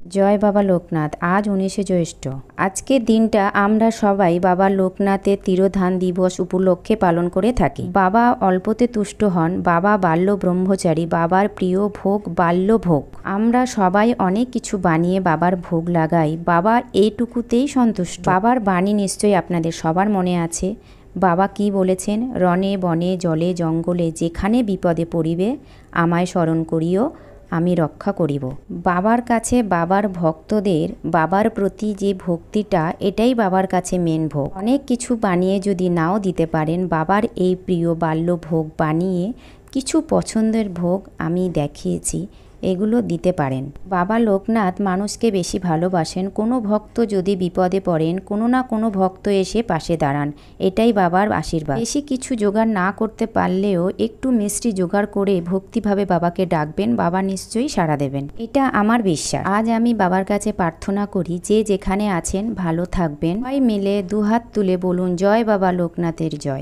জয় বাবা লোকনাথ। আজ 19শে জ্যৈষ্ঠ। আজকের দিনটা আমরা সবাই বাবা লোকনাথের তিরোধান দিবস উপলক্ষে পালন করে থাকি। বাবা অল্পতে তুষ্ট হন। বাবা বাল্য ব্রহ্মচারী। বাবার প্রিয় ভোগ বাল্য ভোগ। আমরা সবাই অনেক কিছু বানিয়ে বাবার ভোগ লাগাই। বাবা এইটুকুতেই সন্তুষ্ট। বাবার বাণী নিশ্চয়ই আপনাদের সবার মনে আছে। বাবা কি বলেছেন? রণে বনে জলে জঙ্গলে যেখানে বিপদে পড়িবে আমায় স্মরণ করিও, আমি রক্ষা করিব। বাবার কাছে বাবার ভক্তদের বাবার প্রতি যে ভক্তিটা, এটাই বাবার কাছে মেন ভোগ। অনেক কিছু বানিয়ে যদি নাও দিতে পারেন, বাবার এই প্রিয় বাল্য ভোগ বানিয়ে কিছু পছন্দের ভোগ আমি দেখিয়েছি, এগুলো দিতে পারেন। বাবা লোকনাথ মানুষকে বেশি ভালোবাসেন। কোনো ভক্ত যদি বিপদে পড়েন, কোনো না কোনো ভক্ত এসে পাশে দাঁড়ান, এটাই বাবার আশীর্বাদ। বেশি কিছু জোগাড় না করতে পারলেও একটু মিষ্টি জোগাড় করে ভক্তিভাবে বাবাকে ডাকবেন, বাবা নিশ্চয়ই সাড়া দেবেন, এটা আমার বিশ্বাস। আজ আমি বাবার কাছে প্রার্থনা করি, যে যেখানে আছেন ভালো থাকবেন। সবাই মিলে দুহাত তুলে বলুন, জয় বাবা লোকনাথের জয়।